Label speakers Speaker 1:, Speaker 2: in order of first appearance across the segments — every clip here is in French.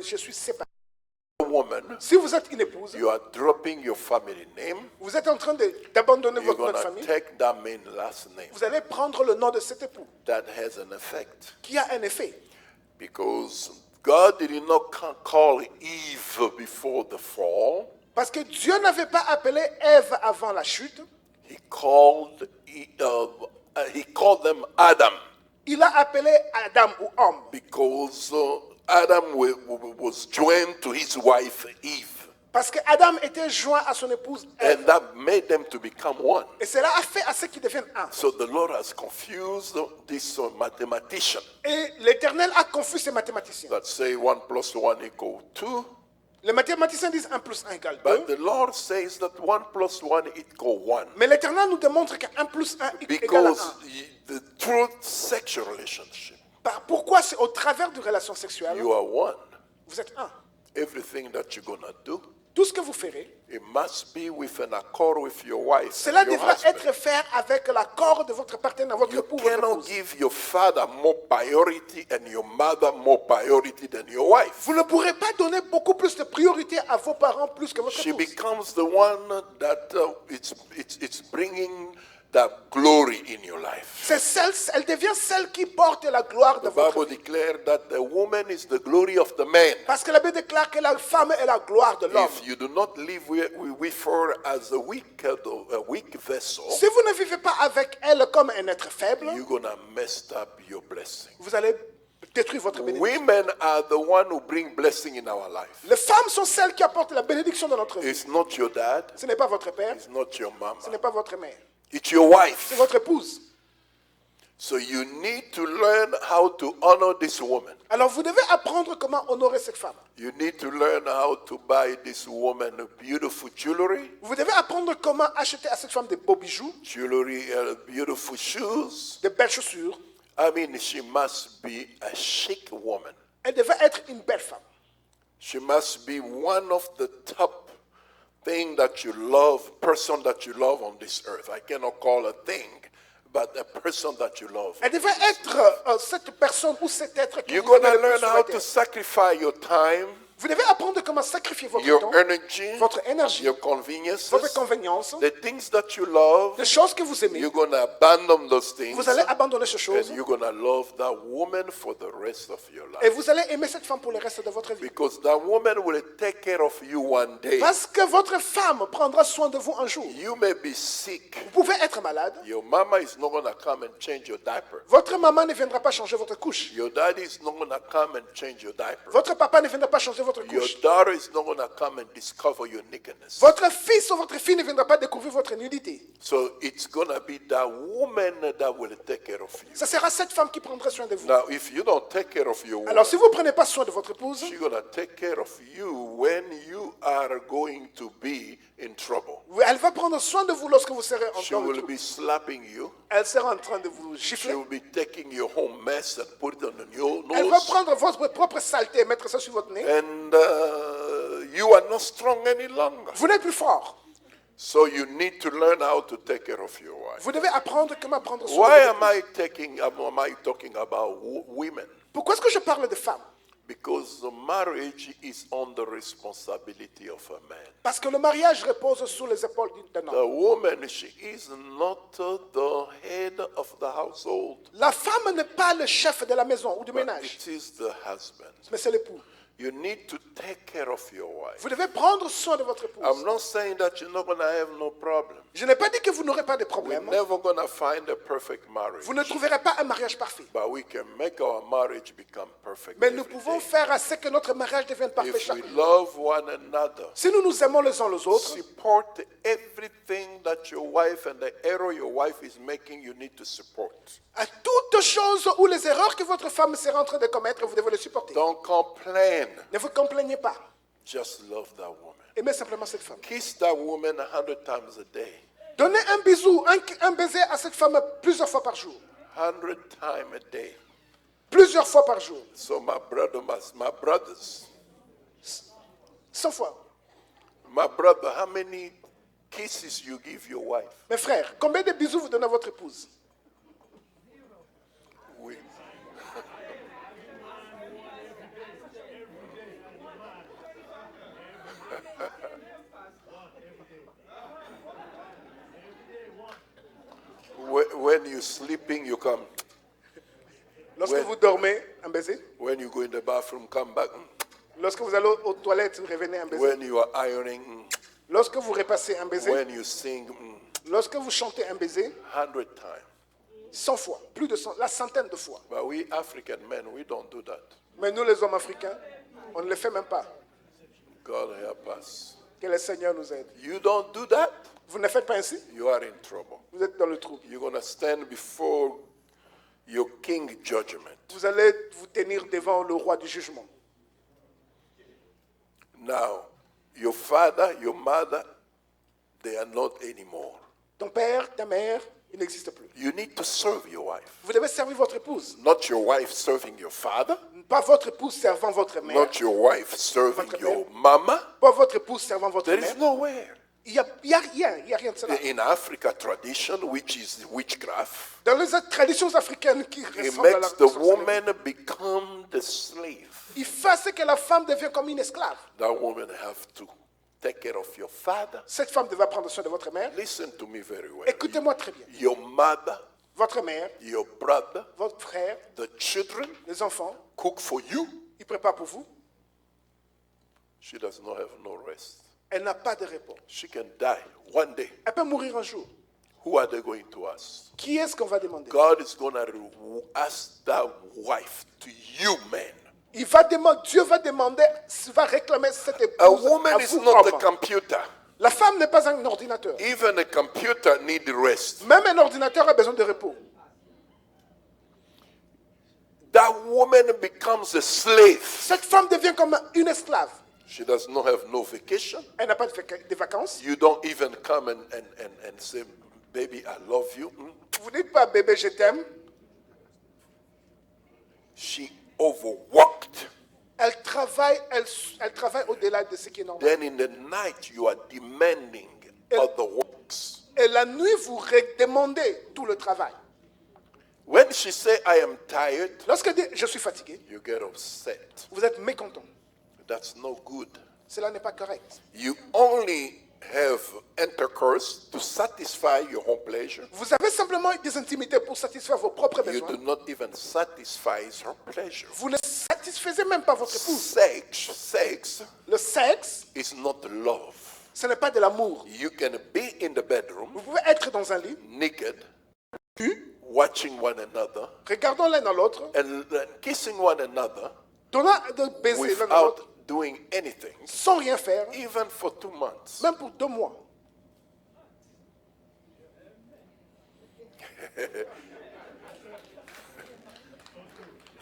Speaker 1: je suis séparé.
Speaker 2: woman,
Speaker 1: Si vous êtes une épouse,
Speaker 2: you are dropping your family name.
Speaker 1: vous êtes en train d'abandonner
Speaker 2: You're
Speaker 1: votre nom de
Speaker 2: going to
Speaker 1: famille,
Speaker 2: take that main last name.
Speaker 1: vous allez prendre le nom de cet époux,
Speaker 2: That has an effect.
Speaker 1: qui a un effet.
Speaker 2: Because God did not call Eve before the fall.
Speaker 1: Parce que Dieu n'avait pas appelé Ève avant la chute,
Speaker 2: He called them Adam.
Speaker 1: il a appelé Adam ou homme.
Speaker 2: Because Adam was joined to his wife Eve.
Speaker 1: Parce que Adam était joint à son épouse Ève.
Speaker 2: And that made them to become one.
Speaker 1: Et cela a fait à ce qu'ils deviennent un.
Speaker 2: So the Lord has confused this mathematician
Speaker 1: Et l'Éternel a confus ces mathématiciens.
Speaker 2: that say 1 plus 1 equals 2.
Speaker 1: Les mathématiciens disent 1 plus 1 égale
Speaker 2: But
Speaker 1: 2.
Speaker 2: the Lord says that 1 plus 1 equals 1.
Speaker 1: Mais l'Éternel nous démontre que 1 plus 1 égale
Speaker 2: Because
Speaker 1: 1.
Speaker 2: the true sexual relationship,
Speaker 1: Pourquoi c'est au travers de relations sexuelles,
Speaker 2: you are one.
Speaker 1: vous êtes un.
Speaker 2: Everything that you're going to do,
Speaker 1: Tout ce que vous ferez,
Speaker 2: it must be with an accord with your wife,
Speaker 1: cela
Speaker 2: and your
Speaker 1: devra
Speaker 2: husband.
Speaker 1: être fait avec l'accord de votre partenaire, votre
Speaker 2: You
Speaker 1: époux, votre
Speaker 2: cannot
Speaker 1: épouse.
Speaker 2: give your father more priority and your mother more priority than your wife.
Speaker 1: Vous ne pourrez pas donner beaucoup plus de priorité à vos parents plus que votre
Speaker 2: She
Speaker 1: épouse.
Speaker 2: becomes the one that it's bringing that glory in your life.
Speaker 1: Elle devient celle qui porte la gloire de
Speaker 2: The
Speaker 1: votre
Speaker 2: Bible
Speaker 1: vie.
Speaker 2: declares that the woman is the glory of the man.
Speaker 1: Parce que la Bible déclare que la femme est la gloire de l'homme.
Speaker 2: If you do not live with her as a weak vessel,
Speaker 1: Si vous ne vivez pas avec elle comme un être faible,
Speaker 2: you're going to mess up your blessing.
Speaker 1: vous allez détruire votre bénédiction.
Speaker 2: Women are the one who bring blessing in our life.
Speaker 1: Les femmes sont celles qui apportent la bénédiction dans notre vie.
Speaker 2: It's not your dad,
Speaker 1: Ce n'est pas votre père,
Speaker 2: it's not your
Speaker 1: ce
Speaker 2: mama,
Speaker 1: n'est pas votre mère,
Speaker 2: it's your
Speaker 1: c'est
Speaker 2: wife.
Speaker 1: votre épouse.
Speaker 2: So you need to learn how to honor this woman.
Speaker 1: Alors vous devez apprendre comment honorer cette femme.
Speaker 2: You need to learn how to buy this woman beautiful jewelry,
Speaker 1: Vous devez apprendre comment acheter à cette femme des beaux bijoux,
Speaker 2: beautiful shoes.
Speaker 1: des belles chaussures.
Speaker 2: I mean, she must be a chic woman.
Speaker 1: Elle devait être une belle femme.
Speaker 2: She must be one of the top thing that you love, person that you love on this earth. I cannot call a thing, but a person that you love.
Speaker 1: Elle devait être cette personne ou cet être que
Speaker 2: You're
Speaker 1: vous
Speaker 2: going to
Speaker 1: aimez le plus
Speaker 2: learn
Speaker 1: sur
Speaker 2: how
Speaker 1: la
Speaker 2: to
Speaker 1: terre.
Speaker 2: sacrifice your time,
Speaker 1: Vous devez apprendre comment sacrifier votre
Speaker 2: your
Speaker 1: temps,
Speaker 2: energy,
Speaker 1: votre énergie,
Speaker 2: your conveniences,
Speaker 1: votre convenience,
Speaker 2: the things that you love.
Speaker 1: les choses que vous aimez.
Speaker 2: You're going to abandon those things,
Speaker 1: Vous allez abandonner ces choses
Speaker 2: and you're going to love that woman for the rest of your
Speaker 1: et
Speaker 2: life.
Speaker 1: vous allez aimer cette femme pour le reste de votre vie.
Speaker 2: Because that woman will take care of you one day.
Speaker 1: Parce que votre femme prendra soin de vous un jour.
Speaker 2: You may be sick.
Speaker 1: Vous pouvez être malade.
Speaker 2: Your mama is not going to come and change your diaper.
Speaker 1: Votre maman ne viendra pas changer votre couche.
Speaker 2: Your daddy is not going to come and change your diaper.
Speaker 1: Votre papa ne viendra pas changer votre
Speaker 2: Your
Speaker 1: couche.
Speaker 2: daughter is not going to come and discover your nakedness.
Speaker 1: Votre fils ou votre fille ne viendra pas découvrir votre nudité.
Speaker 2: So it's going to be that woman that will take care of you.
Speaker 1: Ce sera cette femme qui prendra soin de vous.
Speaker 2: Now, if you don't take care of your woman,
Speaker 1: Alors si vous ne prenez pas soin de votre épouse,
Speaker 2: she's going to take care of you when you are going to be in trouble.
Speaker 1: elle va prendre soin de vous lorsque vous serez en
Speaker 2: She
Speaker 1: temps de
Speaker 2: will
Speaker 1: trouble.
Speaker 2: be slapping you.
Speaker 1: Elle sera en train de vous
Speaker 2: She
Speaker 1: gifler.
Speaker 2: will be taking your whole mess and put it on your
Speaker 1: Elle va
Speaker 2: nose.
Speaker 1: prendre votre propre saleté et mettre ça sur votre nez.
Speaker 2: And you are not strong any longer.
Speaker 1: Vous n'êtes plus fort.
Speaker 2: So you need to learn how to take care of your wife.
Speaker 1: Vous devez apprendre comment prendre soin
Speaker 2: Why
Speaker 1: de
Speaker 2: am
Speaker 1: votre épouse.
Speaker 2: I talking about women?
Speaker 1: Pourquoi est-ce que je parle de femmes?
Speaker 2: Because the marriage is on the responsibility of a man.
Speaker 1: Parce que le mariage repose sur les épaules d'un
Speaker 2: The
Speaker 1: homme.
Speaker 2: woman, she is not the head of the household,
Speaker 1: La femme n'est pas le chef de la maison ou du
Speaker 2: but
Speaker 1: ménage,
Speaker 2: it is the husband.
Speaker 1: mais c'est l'époux.
Speaker 2: You need to take care of your wife.
Speaker 1: Vous devez prendre soin de votre
Speaker 2: I'm
Speaker 1: épouse.
Speaker 2: not saying that you're not going to have no problem.
Speaker 1: Je n'ai pas dit que vous n'aurez pas de
Speaker 2: We're
Speaker 1: problème.
Speaker 2: never going to find a perfect marriage.
Speaker 1: Vous ne trouverez pas un mariage parfait.
Speaker 2: But we can make our marriage become perfect.
Speaker 1: Mais nous
Speaker 2: every
Speaker 1: pouvons
Speaker 2: day.
Speaker 1: faire à ce que notre mariage devienne parfait
Speaker 2: If
Speaker 1: chaque
Speaker 2: we
Speaker 1: jour.
Speaker 2: love one another,
Speaker 1: Si nous nous aimons les uns les autres,
Speaker 2: support everything that your wife and the error your wife is making, you need to support.
Speaker 1: à toutes choses ou les erreurs que votre femme sera en train de commettre, vous devez les supporter.
Speaker 2: Don't complain.
Speaker 1: Ne vous complaignez pas.
Speaker 2: Just love that woman.
Speaker 1: Aimez simplement cette femme.
Speaker 2: Kiss that woman 100 times a day.
Speaker 1: Donnez un bisou, un baiser à cette femme plusieurs fois par jour.
Speaker 2: 100 times a day.
Speaker 1: Plusieurs fois par jour.
Speaker 2: So my brothers,
Speaker 1: 100 fois.
Speaker 2: my brother, how many kisses you give your wife?
Speaker 1: Mes frères, combien de bisous vous donnez à votre épouse?
Speaker 2: We, you're sleeping, you come.
Speaker 1: Lorsque
Speaker 2: Ouais.
Speaker 1: vous dormez, un baiser.
Speaker 2: When you go in the bathroom, come back.
Speaker 1: Lorsque vous allez aux toilettes, vous revenez, un baiser.
Speaker 2: When you are ironing,
Speaker 1: Lorsque vous repassez, un baiser.
Speaker 2: when you sing,
Speaker 1: Lorsque vous chantez, un baiser.
Speaker 2: 100 times.
Speaker 1: 100 fois, plus de 100, la centaine de fois.
Speaker 2: But we African men, we don't do that.
Speaker 1: Mais nous, les hommes africains, on ne le fait même pas.
Speaker 2: God help us.
Speaker 1: Que le Seigneur nous aide.
Speaker 2: You don't do that,
Speaker 1: Vous ne faites pas ainsi,
Speaker 2: you are in trouble.
Speaker 1: vous êtes dans le trou.
Speaker 2: You're going to stand before your king judgment.
Speaker 1: Vous allez vous tenir devant le roi du jugement.
Speaker 2: Now, your father, your mother, they are not anymore.
Speaker 1: Ton père, ta mère, ils n'existent plus.
Speaker 2: You need to serve your wife.
Speaker 1: Vous devez servir votre épouse.
Speaker 2: Not your wife serving your father,
Speaker 1: Pas votre épouse servant votre mère.
Speaker 2: not your wife serving
Speaker 1: Votre
Speaker 2: your
Speaker 1: mère.
Speaker 2: mama.
Speaker 1: Pas votre épouse servant votre
Speaker 2: There
Speaker 1: mère.
Speaker 2: is nowhere.
Speaker 1: Il n'y a rien de cela.
Speaker 2: In Africa tradition, which is witchcraft,
Speaker 1: Dans les traditions africaines qui
Speaker 2: it
Speaker 1: ressemblent à la
Speaker 2: makes the
Speaker 1: sorcellerie,
Speaker 2: woman become the slave.
Speaker 1: il fait ce que la femme devient comme une esclave.
Speaker 2: That woman have to take care of your father.
Speaker 1: Cette femme devait prendre soin de votre mère.
Speaker 2: Listen to me very well.
Speaker 1: Écoutez-moi très bien.
Speaker 2: Your mother,
Speaker 1: Votre mère,
Speaker 2: your brother,
Speaker 1: votre frère,
Speaker 2: the children
Speaker 1: les enfants,
Speaker 2: cook for you.
Speaker 1: ils préparent pour vous.
Speaker 2: She does not have no rest.
Speaker 1: Elle n'a pas de repos.
Speaker 2: She can die one day.
Speaker 1: Elle peut mourir un jour.
Speaker 2: Who are they going to ask?
Speaker 1: Qui est-ce qu'on va demander?
Speaker 2: God is going to ask that wife to you, men.
Speaker 1: Dieu va demander, va réclamer cette épouse
Speaker 2: A woman
Speaker 1: à
Speaker 2: is
Speaker 1: vous,
Speaker 2: not a
Speaker 1: hommes.
Speaker 2: computer.
Speaker 1: La femme n'est pas un ordinateur.
Speaker 2: Even a computer needs rest.
Speaker 1: Même un ordinateur a besoin de repos.
Speaker 2: That woman becomes a slave.
Speaker 1: Cette femme devient comme une esclave.
Speaker 2: She does not have no vacation.
Speaker 1: Elle n'a pas de vacances.
Speaker 2: You don't even come and say, baby, I love you.
Speaker 1: Vous dites pas, bébé, je t'aime.
Speaker 2: She overworked.
Speaker 1: Elle travaille au-delà de ce qui est normal.
Speaker 2: Then in the night, you are demanding other works.
Speaker 1: Et la nuit, vous demandez tout le travail.
Speaker 2: When she say, I am tired,
Speaker 1: Lorsqu'elle dit, je suis fatigué,
Speaker 2: you get upset.
Speaker 1: vous êtes mécontent.
Speaker 2: That's no good.
Speaker 1: Cela n'est pas correct.
Speaker 2: You only have intercourse to satisfy your own pleasure.
Speaker 1: Vous avez simplement des intimités pour satisfaire vos propres
Speaker 2: You
Speaker 1: besoins.
Speaker 2: do not even satisfy her pleasure.
Speaker 1: Vous ne satisfaisez même pas votre épouse.
Speaker 2: Sex
Speaker 1: Le sexe,
Speaker 2: is not love.
Speaker 1: ce n'est pas de l'amour.
Speaker 2: You can be in the bedroom
Speaker 1: Vous pouvez être dans un lit,
Speaker 2: naked, watching one another,
Speaker 1: regardant l'un dans l'autre,
Speaker 2: and kissing one another
Speaker 1: donnant de baiser l'un dans l'autre,
Speaker 2: without doing anything,
Speaker 1: sans rien faire,
Speaker 2: even for 2 months.
Speaker 1: même pour 2 mois.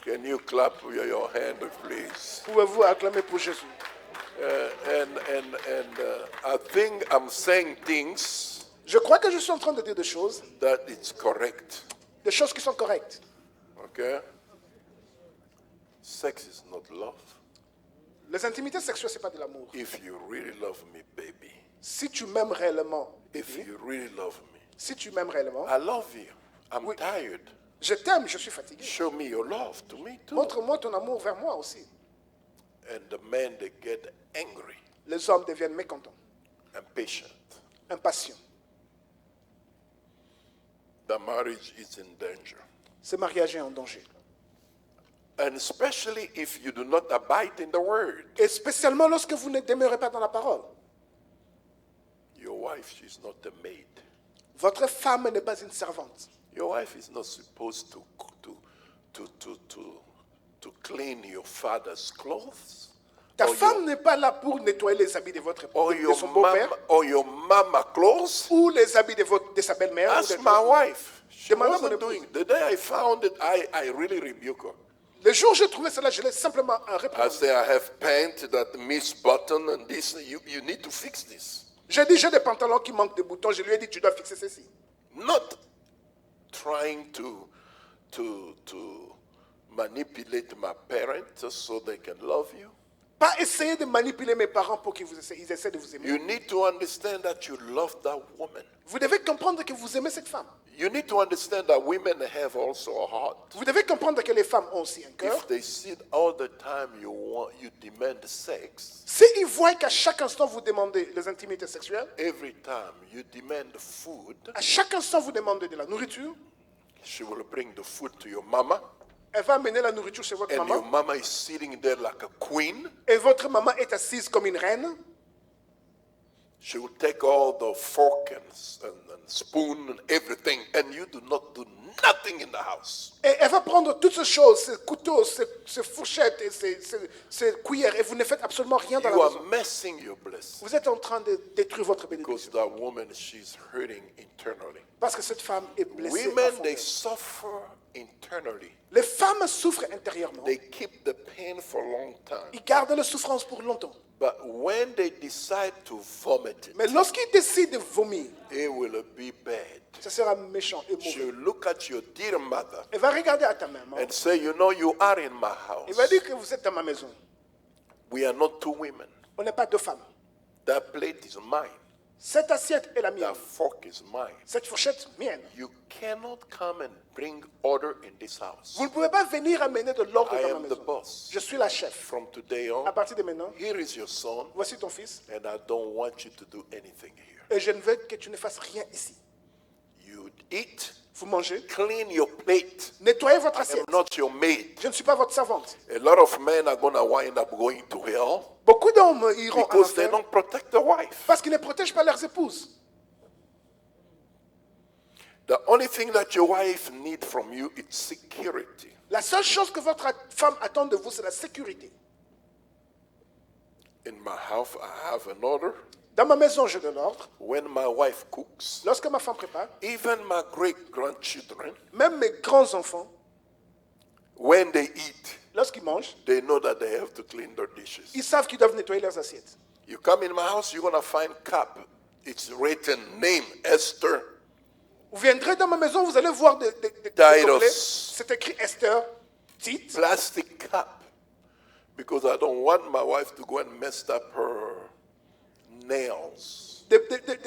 Speaker 2: Can you clap with your hand, please?
Speaker 1: Pouvez-vous acclamer pour Jésus?
Speaker 2: I think I'm saying things
Speaker 1: Je crois que je suis en train de dire des choses qui sont correctes.
Speaker 2: Okay? Sex is not love.
Speaker 1: Les intimités sexuelles, ce n'est pas de l'amour.
Speaker 2: If you really love me, baby.
Speaker 1: Si tu m'aimes réellement,
Speaker 2: If
Speaker 1: bébé,
Speaker 2: you really love me.
Speaker 1: si tu m'aimes réellement,
Speaker 2: I love you. I'm
Speaker 1: Oui.
Speaker 2: tired.
Speaker 1: je t'aime, je suis fatigué.
Speaker 2: Show me your love to me too.
Speaker 1: Montre-moi ton amour vers moi aussi.
Speaker 2: And the men, they get angry,
Speaker 1: Les hommes deviennent mécontents,
Speaker 2: impatient.
Speaker 1: impatients.
Speaker 2: The marriage is in danger.
Speaker 1: Ce mariage est en danger.
Speaker 2: And especially if you do not abide in the word.
Speaker 1: Et spécialement lorsque vous ne demeurez pas dans la parole.
Speaker 2: Your wife, she's not a maid.
Speaker 1: Votre femme n'est pas une servante.
Speaker 2: Your wife is not supposed to clean your father's clothes.
Speaker 1: Ta
Speaker 2: or
Speaker 1: femme n'est pas là pour nettoyer les habits de votre
Speaker 2: or
Speaker 1: de
Speaker 2: your
Speaker 1: son beau-père
Speaker 2: mama, or your mama clothes.
Speaker 1: ou les habits de sa belle-mère. ou
Speaker 2: Ask
Speaker 1: de-
Speaker 2: my wife. She
Speaker 1: Demandez à mon
Speaker 2: wasn't
Speaker 1: épouse.
Speaker 2: doing. The day I found it, I really rebuke her.
Speaker 1: Le jour où j'ai trouvé cela, je l'ai simplement
Speaker 2: I
Speaker 1: répondre.
Speaker 2: say I have pant that miss button and this. You need to fix this.
Speaker 1: J'ai dit, j'ai des pantalons qui manquent de boutons. Je lui ai dit, tu dois fixer ceci.
Speaker 2: Not trying to manipulate my parents so they can love you.
Speaker 1: Pas essayer de manipuler mes parents pour qu'ils ils essaient de vous aimer.
Speaker 2: You need to understand that you love that woman.
Speaker 1: Vous devez comprendre que vous aimez cette femme.
Speaker 2: You need to understand that women have also a heart.
Speaker 1: Vous devez comprendre que les femmes ont aussi un cœur.
Speaker 2: If they see all the time you demand sex,
Speaker 1: S'ils voient qu'à chaque instant vous demandez les intimités sexuelles,
Speaker 2: every time you demand food,
Speaker 1: à chaque instant vous demandez de la nourriture,
Speaker 2: She will bring the food to your mama.
Speaker 1: Elle va amener la nourriture chez votre
Speaker 2: And your
Speaker 1: maman.
Speaker 2: mama is sitting there like a queen.
Speaker 1: Et votre maman est assise comme une reine.
Speaker 2: She will take all the fork and spoon and everything, and you do not do nothing in the house.
Speaker 1: Et elle va prendre toutes ces choses, ces couteaux, ces fourchettes et ces cuillères, et vous ne faites absolument rien dans
Speaker 2: You
Speaker 1: la
Speaker 2: are
Speaker 1: maison.
Speaker 2: messing your blessing.
Speaker 1: Vous êtes en train de détruire votre bénédiction.
Speaker 2: Because that woman, she's hurting internally.
Speaker 1: Parce que cette femme est blessée.
Speaker 2: Women,
Speaker 1: profondément.
Speaker 2: they suffer internally.
Speaker 1: Les femmes souffrent intérieurement.
Speaker 2: They keep the pain for a long time.
Speaker 1: Ils gardent la souffrance pour longtemps.
Speaker 2: But when they decide to vomit it,
Speaker 1: Mais lorsqu'ils décident de vomir,
Speaker 2: it will be bad.
Speaker 1: ça sera méchant et
Speaker 2: She
Speaker 1: mauvais.
Speaker 2: will look at your dear mother
Speaker 1: Elle va regarder à ta maman.
Speaker 2: and say, you know, you are in my
Speaker 1: Elle va
Speaker 2: house.
Speaker 1: dire que vous êtes dans ma maison.
Speaker 2: We are not two women.
Speaker 1: On n'est pas deux femmes.
Speaker 2: That plate is mine.
Speaker 1: Cette assiette est la mienne.
Speaker 2: That fork is mine.
Speaker 1: Cette fourchette, mienne.
Speaker 2: You cannot come and bring order in this house.
Speaker 1: Vous ne pouvez pas venir amener de l'ordre
Speaker 2: I
Speaker 1: dans ma
Speaker 2: am the
Speaker 1: maison.
Speaker 2: boss.
Speaker 1: Je suis la chef.
Speaker 2: From today on,
Speaker 1: À partir de maintenant,
Speaker 2: here is your son,
Speaker 1: voici ton fils.
Speaker 2: and I don't want you to do anything here.
Speaker 1: Et je ne veux que tu ne fasses rien ici.
Speaker 2: You eat,
Speaker 1: Vous mangez.
Speaker 2: clean your plate.
Speaker 1: Nettoyez votre
Speaker 2: I'm
Speaker 1: assiette.
Speaker 2: not your maid.
Speaker 1: Je ne suis pas votre servante.
Speaker 2: A lot of men are going to wind up going to hell
Speaker 1: Beaucoup d'hommes iront à
Speaker 2: because they
Speaker 1: l'enfer
Speaker 2: don't protect the wife.
Speaker 1: parce qu'ils ne protègent pas leurs épouses.
Speaker 2: The only thing that your wife needs from you is security.
Speaker 1: La seule chose que votre femme attend de vous, c'est la sécurité.
Speaker 2: In my house, I have an order.
Speaker 1: Dans ma maison, j'ai de l'ordre.
Speaker 2: When my wife cooks,
Speaker 1: Lorsque ma femme prépare,
Speaker 2: even my great-grandchildren,
Speaker 1: même mes grands-enfants,
Speaker 2: when they eat,
Speaker 1: lorsqu'ils mangent,
Speaker 2: they know that they have to clean their dishes.
Speaker 1: ils savent qu'ils doivent nettoyer leurs assiettes.
Speaker 2: You come in my house, you're going to find cup. It's written, name, Esther.
Speaker 1: Vous viendrez dans ma maison, vous allez voir des
Speaker 2: Titus.
Speaker 1: gobelets. C'est écrit Esther, Tite.
Speaker 2: Plastic cup. Because I don't want my wife to go and mess up her nails.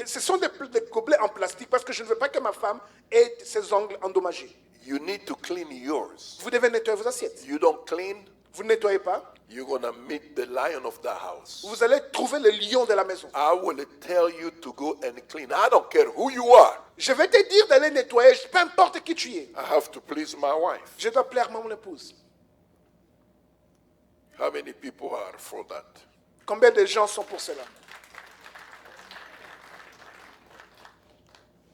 Speaker 1: Ce sont des gobelets en plastique parce que je ne veux pas que ma femme ait ses ongles endommagés.
Speaker 2: You need to clean yours.
Speaker 1: Vous devez nettoyer vos assiettes.
Speaker 2: You don't clean,
Speaker 1: Vous ne nettoyez pas,
Speaker 2: you're going to meet the lion of the house.
Speaker 1: vous allez trouver le lion de la maison.
Speaker 2: I will tell you to go and clean. I don't care who you are.
Speaker 1: Je vais te dire d'aller nettoyer, peu importe qui tu es.
Speaker 2: I have to please my wife.
Speaker 1: Je dois plaire à mon épouse.
Speaker 2: How many people are for that?
Speaker 1: Combien de gens sont pour cela?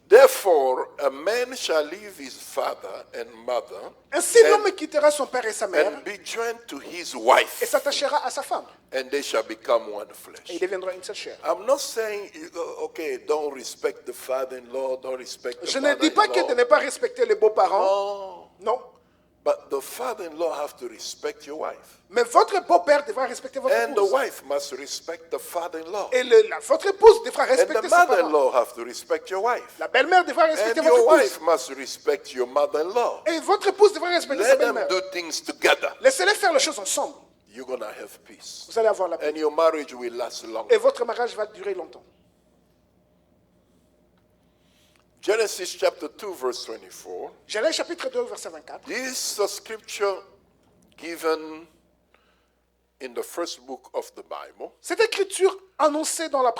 Speaker 2: Therefore, a man shall leave his father and mother
Speaker 1: Ainsi, l'homme quittera son père et sa mère
Speaker 2: and be joined to his
Speaker 1: et
Speaker 2: wife,
Speaker 1: s'attachera à sa femme.
Speaker 2: and they shall become one
Speaker 1: Et
Speaker 2: flesh.
Speaker 1: il deviendra une seule chair.
Speaker 2: I'm not saying, okay, don't respect the father-in-law, don't respect the
Speaker 1: Je ne dis pas que de
Speaker 2: mother-in-law.
Speaker 1: ne pas respecter les beaux-parents.
Speaker 2: No,
Speaker 1: Non.
Speaker 2: but the father-in-law have to respect your wife.
Speaker 1: Mais votre beau-père devra respecter votre
Speaker 2: And the
Speaker 1: épouse.
Speaker 2: wife must respect the father-in-law.
Speaker 1: Et votre épouse devra
Speaker 2: And
Speaker 1: respecter
Speaker 2: the
Speaker 1: ses parents.
Speaker 2: mother-in-law have to respect your wife.
Speaker 1: La belle-mère devra
Speaker 2: And
Speaker 1: respecter
Speaker 2: your
Speaker 1: votre
Speaker 2: wife
Speaker 1: épouse.
Speaker 2: must respect your mother-in-law.
Speaker 1: Et votre épouse devra respecter sa
Speaker 2: Let them
Speaker 1: belle-mère.
Speaker 2: do things together.
Speaker 1: Laissez-les faire les choses ensemble.
Speaker 2: You're going to have peace.
Speaker 1: Vous allez avoir la paix.
Speaker 2: And your marriage will last long.
Speaker 1: Et votre mariage va durer longtemps.
Speaker 2: Genesis chapter 2, verse 24.
Speaker 1: Genèse chapitre 2, verset 24.
Speaker 2: This is a scripture given in the first book of the Bible.
Speaker 1: Cette écriture annoncée dans le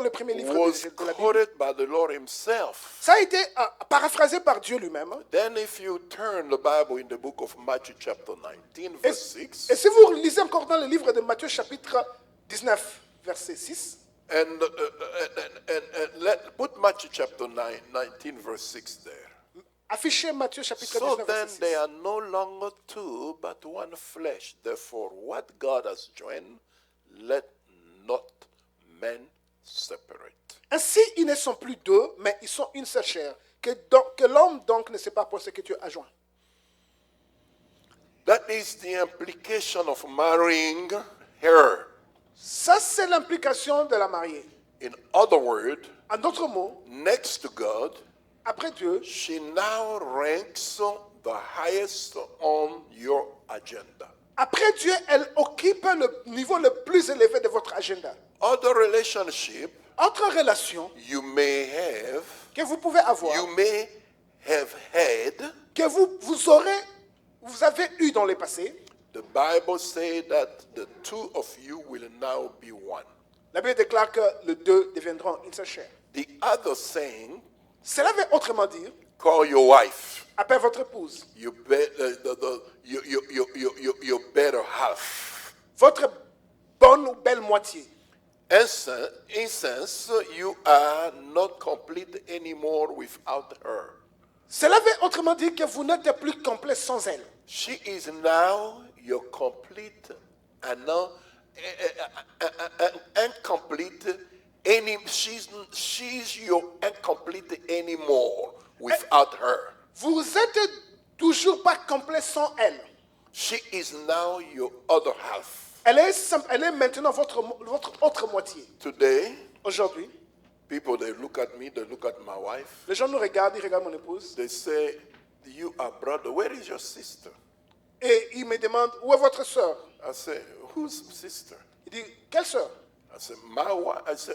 Speaker 1: premier livre
Speaker 2: Was
Speaker 1: de la Bible,
Speaker 2: quoted by the Lord himself.
Speaker 1: ça a été paraphrasé par Dieu lui-même.
Speaker 2: Then if you turn the Bible in the book of Matthew chapter 19,
Speaker 1: Et,
Speaker 2: verse 6,
Speaker 1: et si vous lisez encore dans le livre de Matthieu chapitre 19, verset 6,
Speaker 2: and put Matthew chapter 19, verse 6 there.
Speaker 1: affichez Matthieu chapitre
Speaker 2: So
Speaker 1: 19,
Speaker 2: then
Speaker 1: verset 6.
Speaker 2: they are no longer two, but one flesh. Therefore, what God has joined, let not men separate.
Speaker 1: Ainsi, ils ne sont plus deux, mais ils sont une seule chair. Que l'homme donc ne sait pas pour ce que Dieu a joint.
Speaker 2: That is the implication of marrying her.
Speaker 1: Ça, c'est l'implication de la mariée.
Speaker 2: In other words,
Speaker 1: En d'autres mots,
Speaker 2: next to God,
Speaker 1: après Dieu,
Speaker 2: she now ranks the highest on your agenda.
Speaker 1: après Dieu, elle occupe le niveau le plus élevé de votre agenda.
Speaker 2: Other relationship
Speaker 1: Autre relation
Speaker 2: you may have,
Speaker 1: que vous pouvez avoir,
Speaker 2: you may have had,
Speaker 1: que vous avez eu dans le passé,
Speaker 2: the Bible says that the two of you will now be one.
Speaker 1: la Bible déclare que les deux deviendront une seule chair.
Speaker 2: The other saying,
Speaker 1: Cela veut autrement dire,
Speaker 2: Call your wife.
Speaker 1: Appelle votre épouse.
Speaker 2: You your better half.
Speaker 1: Votre bonne ou belle moitié.
Speaker 2: In sense, you are not complete anymore without her.
Speaker 1: Cela veut autrement dire que vous n'êtes plus complet sans elle.
Speaker 2: She is now your complete and now incomplete. She's your incomplete anymore without her.
Speaker 1: Vous êtes toujours pas complet sans elle.
Speaker 2: She is now your other half.
Speaker 1: Elle est maintenant votre autre moitié.
Speaker 2: Today,
Speaker 1: Aujourd'hui,
Speaker 2: people, they look at me, they look at my wife.
Speaker 1: les gens nous regardent, ils regardent mon épouse.
Speaker 2: They say, you are brother. Where is your sister?
Speaker 1: Et ils me demandent, où est votre sœur?
Speaker 2: I say, whose sister?
Speaker 1: Il dit, quelle sœur?
Speaker 2: I say, my wife. I say,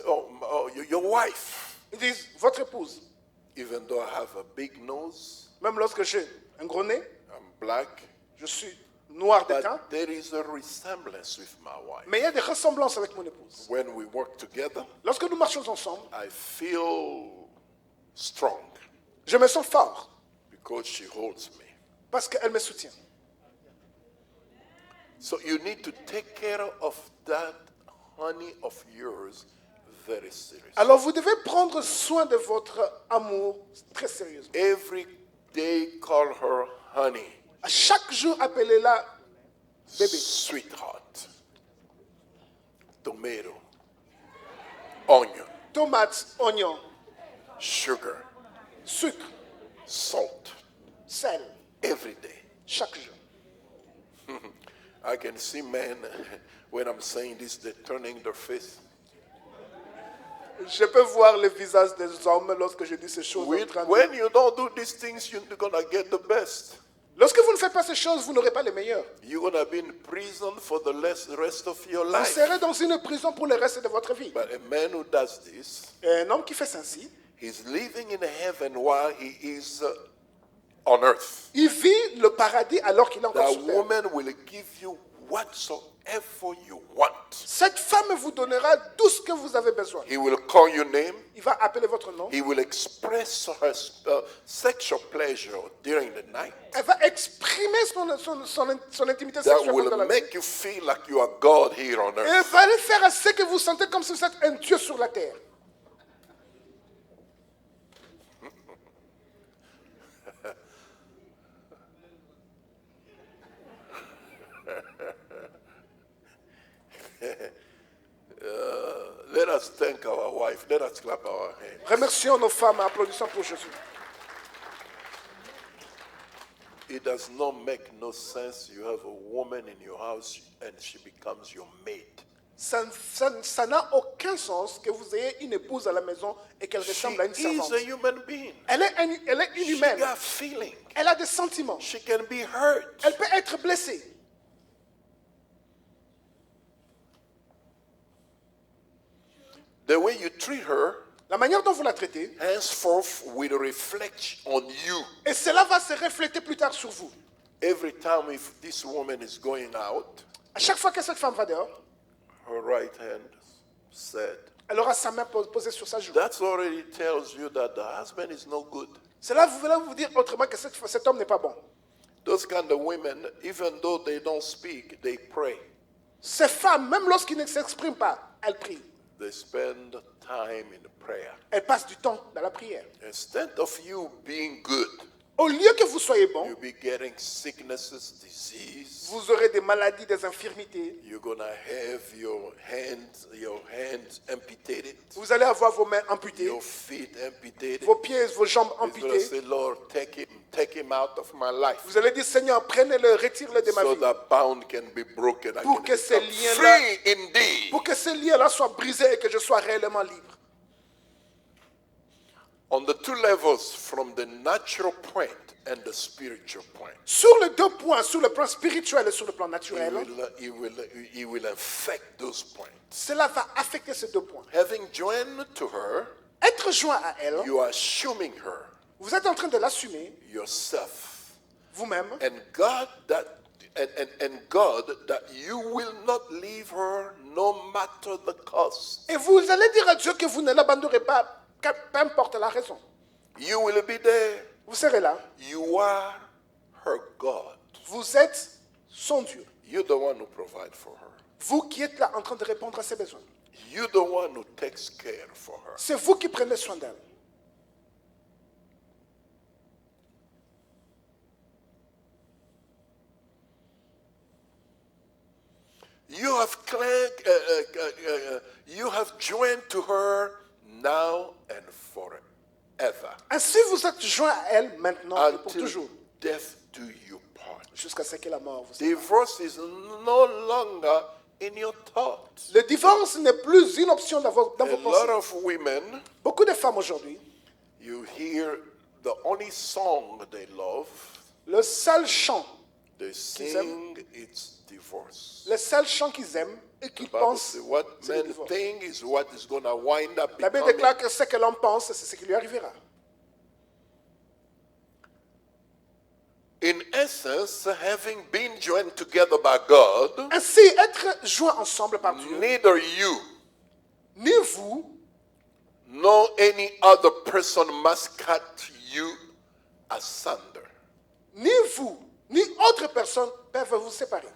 Speaker 2: your wife.
Speaker 1: Ils disent, votre épouse.
Speaker 2: Even though I have a big nose,
Speaker 1: Même lorsque j'ai un gros nez,
Speaker 2: I'm black,
Speaker 1: je suis noir de teint,
Speaker 2: but there is a resemblance with my wife.
Speaker 1: mais il y a des ressemblances avec mon épouse.
Speaker 2: When we work together,
Speaker 1: Lorsque nous marchons ensemble,
Speaker 2: I feel strong
Speaker 1: je me sens fort
Speaker 2: because she holds me.
Speaker 1: parce qu'elle me soutient.
Speaker 2: So you need to take care of that honey of yours very seriously.
Speaker 1: Alors vous devez prendre soin de votre amour très sérieusement.
Speaker 2: Every day call her honey,
Speaker 1: À chaque jour, appelez-la bébé.
Speaker 2: sweetheart, tomato, onion,
Speaker 1: Tomates, oignons,
Speaker 2: sugar,
Speaker 1: sucre,
Speaker 2: salt,
Speaker 1: sel,
Speaker 2: every day.
Speaker 1: chaque jour.
Speaker 2: I can see men, when I'm saying this, they're turning their face.
Speaker 1: Je peux voir le visage des hommes lorsque je dis ces choses. en train de-
Speaker 2: When you don't do these things, you're going to get the best.
Speaker 1: Lorsque vous ne faites pas ces choses, vous n'aurez pas les meilleurs.
Speaker 2: You're going to be in prison for the rest of your
Speaker 1: Vous
Speaker 2: life.
Speaker 1: serez dans une prison pour le reste de votre vie.
Speaker 2: But a man who does this,
Speaker 1: Et un homme qui fait ceci,
Speaker 2: he's living in heaven while he is on earth.
Speaker 1: il vit le paradis alors qu'il est encore
Speaker 2: That
Speaker 1: sur terre.
Speaker 2: woman will give you whatsoever you want.
Speaker 1: Cette femme vous donnera tout ce que vous avez besoin.
Speaker 2: He will call your name.
Speaker 1: Il va appeler votre nom.
Speaker 2: He will express her sexual pleasure during the night.
Speaker 1: Elle va exprimer son intimité sexuelle
Speaker 2: That will
Speaker 1: pendant la nuit.
Speaker 2: make you feel like you are God here on
Speaker 1: Et
Speaker 2: earth.
Speaker 1: elle va le faire à ce que vous sentez comme si vous êtes un Dieu sur la terre.
Speaker 2: Let us thank our wife. Let us clap our hands.
Speaker 1: Remercions nos femmes, applaudissons pour Jésus.
Speaker 2: It does not make no sense. You have a woman in your house and she becomes your maid.
Speaker 1: Ça n'a aucun sens que vous ayez une épouse à la maison et qu'elle
Speaker 2: She
Speaker 1: ressemble à une
Speaker 2: is
Speaker 1: servante.
Speaker 2: a human being.
Speaker 1: Elle est une
Speaker 2: She
Speaker 1: humaine.
Speaker 2: got feeling.
Speaker 1: Elle a des sentiments.
Speaker 2: She can be hurt.
Speaker 1: Elle peut être blessée.
Speaker 2: The way you treat her
Speaker 1: La manière dont vous la traitez,
Speaker 2: henceforth will reflect on you.
Speaker 1: et cela va se refléter plus tard sur vous.
Speaker 2: Every time if this woman is going out,
Speaker 1: À chaque fois que cette femme va dehors,
Speaker 2: her right hand said,
Speaker 1: elle aura sa main posée sur sa joue.
Speaker 2: that already tells you that the husband is no good.
Speaker 1: Cela va vous dire autrement que cet homme n'est pas bon.
Speaker 2: Those kind of women, even though they don't speak, they pray.
Speaker 1: Ces femmes, même lorsqu'ils ne s'expriment pas, elles prient.
Speaker 2: They spend time in prayer.
Speaker 1: Elles passent du temps dans la prière.
Speaker 2: Instead of you being good,
Speaker 1: Au lieu que vous soyez bon,
Speaker 2: you'll be getting sicknesses, disease.
Speaker 1: vous aurez des maladies, des infirmités.
Speaker 2: You're gonna have your hands amputated,
Speaker 1: Vous allez avoir vos mains amputées,
Speaker 2: your feet amputated.
Speaker 1: vos pieds, vos jambes
Speaker 2: You're gonna
Speaker 1: amputées.
Speaker 2: say, Lord, take him out of my life,
Speaker 1: Vous allez dire, Seigneur, prenez-le, retirez-le de ma
Speaker 2: so
Speaker 1: vie.
Speaker 2: that bound can be broken. I
Speaker 1: Pour
Speaker 2: can
Speaker 1: que ces
Speaker 2: become
Speaker 1: liens-là-
Speaker 2: free indeed.
Speaker 1: Pour que ce lien-là soit brisé et que je sois réellement libre.
Speaker 2: On the two levels, from the natural point and the spiritual point,
Speaker 1: Sur les deux points, sur le plan spirituel et sur le plan naturel,
Speaker 2: he will affect those points.
Speaker 1: cela va affecter ces deux points.
Speaker 2: Having joined to her,
Speaker 1: Être joint à elle,
Speaker 2: you are assuming her
Speaker 1: vous êtes en train de l'assumer
Speaker 2: yourself,
Speaker 1: vous-même
Speaker 2: and God that you will not leave her no matter the cost.
Speaker 1: et vous allez dire à Dieu que vous ne l'abandonnerez pas, peu importe la raison.
Speaker 2: You will be there.
Speaker 1: Vous serez là.
Speaker 2: You are her God.
Speaker 1: Vous êtes son Dieu.
Speaker 2: You're the one who provides for her.
Speaker 1: Vous qui êtes là en train de répondre à ses besoins.
Speaker 2: You're the one who takes care for her.
Speaker 1: C'est vous qui prenez soin d'elle.
Speaker 2: You have joined to her now and forever.
Speaker 1: Ainsi vous êtes joints à elle maintenant et pour
Speaker 2: Until
Speaker 1: toujours.
Speaker 2: death do you part.
Speaker 1: Jusqu'à ce que la mort vous sépare.
Speaker 2: Divorce is no longer in your thoughts.
Speaker 1: Le divorce n'est plus une option dans vos
Speaker 2: A
Speaker 1: pensées.
Speaker 2: lot of women,
Speaker 1: Beaucoup de femmes aujourd'hui,
Speaker 2: you hear the only song they love,
Speaker 1: le seul chant,
Speaker 2: they sing it's divorce.
Speaker 1: le seul chant qu'ils aiment et qu'ils
Speaker 2: Bible
Speaker 1: pensent,
Speaker 2: says, what
Speaker 1: c'est le
Speaker 2: men
Speaker 1: divorce.
Speaker 2: think is what is going to wind up
Speaker 1: La Bible
Speaker 2: becoming.
Speaker 1: déclare que ce que l'homme pense, c'est ce qui lui arrivera.
Speaker 2: In essence, having been joined together by God,
Speaker 1: Ainsi, être joints ensemble par Dieu,
Speaker 2: neither you
Speaker 1: ni vous,
Speaker 2: nor any other person must cut you asunder.
Speaker 1: ni vous, ni autre personne peuvent vous séparer.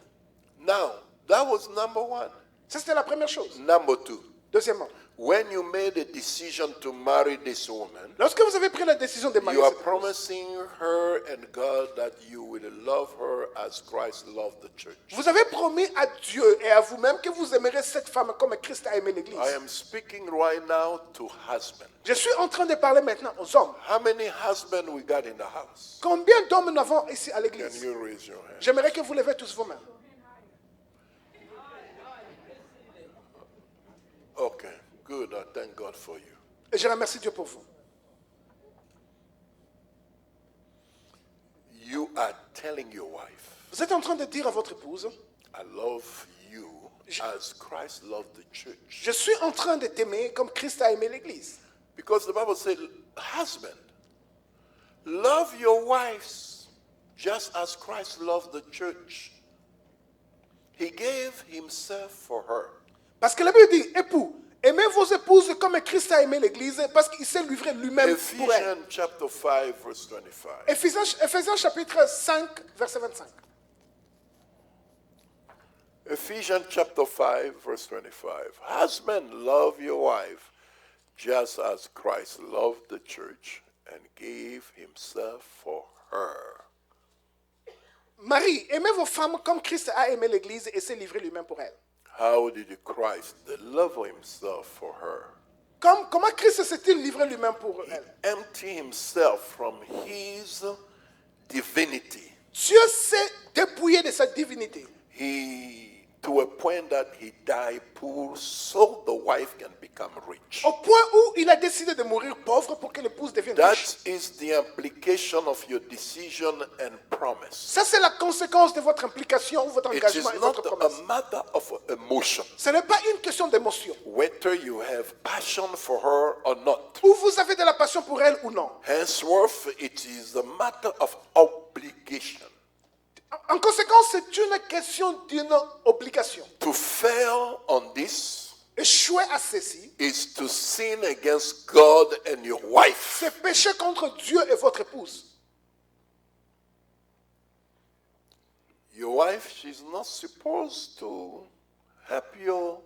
Speaker 2: Now, that was number one.
Speaker 1: Ça, c'était la première chose.
Speaker 2: Number two,
Speaker 1: Deuxièmement,
Speaker 2: when you made a decision to marry this woman,
Speaker 1: lorsque vous avez pris la décision de marier
Speaker 2: you are
Speaker 1: cette épouse,
Speaker 2: promising her and God that you will love her as Christ loved the church.
Speaker 1: vous avez promis à Dieu et à vous-même que vous aimerez cette femme comme Christ a aimé l'Église.
Speaker 2: I am speaking right now to husbands.
Speaker 1: Je suis en train de parler maintenant aux hommes.
Speaker 2: How many husbands we got in the house?
Speaker 1: Combien d'hommes nous avons ici à
Speaker 2: Can
Speaker 1: l'Église?
Speaker 2: you raise your hand?
Speaker 1: J'aimerais que vous levez tous vos mains.
Speaker 2: Okay, good. I thank God for you.
Speaker 1: Et je remercie Dieu pour vous.
Speaker 2: You are telling your wife,
Speaker 1: Vous êtes en train de dire à votre épouse,
Speaker 2: I love you as Christ loved the church.
Speaker 1: je suis en train de t'aimer comme Christ a aimé l'Église.
Speaker 2: Because the Bible said, husband, love your wives just as Christ loved the church. He gave himself for her.
Speaker 1: Parce que la Bible dit, époux, aimez vos épouses comme Christ a aimé l'Église parce qu'il s'est livré lui-même pour elle.
Speaker 2: Ephesians chapter 5, verse 25.
Speaker 1: Éphésiens chapitre 5, verset 25.
Speaker 2: Ephesians chapter 5, verse 25. Husband, love your wife just as Christ loved the church and gave himself for her.
Speaker 1: Marie, aimez vos femmes comme Christ a aimé l'Église et s'est livré lui-même pour elle.
Speaker 2: How did Christ deliver himself for her?
Speaker 1: Comment Christ s'est-il livré lui-même pour elle?
Speaker 2: Empty himself from his divinity.
Speaker 1: Dieu s'est dépouillé de sa divinité.
Speaker 2: To a point that he died poor so the wife can become rich.
Speaker 1: Au point où il a décidé de mourir pauvre pour que l'épouse devienne riche.
Speaker 2: That is the implication of your decision and promise.
Speaker 1: Ça, c'est la conséquence de votre implication, votre
Speaker 2: It is
Speaker 1: engagement et votre
Speaker 2: not
Speaker 1: promesse.
Speaker 2: a matter of emotion,
Speaker 1: Ce n'est pas une question d'émotion.
Speaker 2: whether you have passion for her or not.
Speaker 1: Ou vous avez de la passion pour elle ou non.
Speaker 2: Henceforth, it is a matter of obligation.
Speaker 1: En conséquence, c'est une question d'une obligation.
Speaker 2: To fail on this
Speaker 1: Échouer à ceci,
Speaker 2: is to sin against God and your wife.
Speaker 1: c'est pécher contre Dieu et votre épouse.
Speaker 2: Your wife, she's not supposed to help you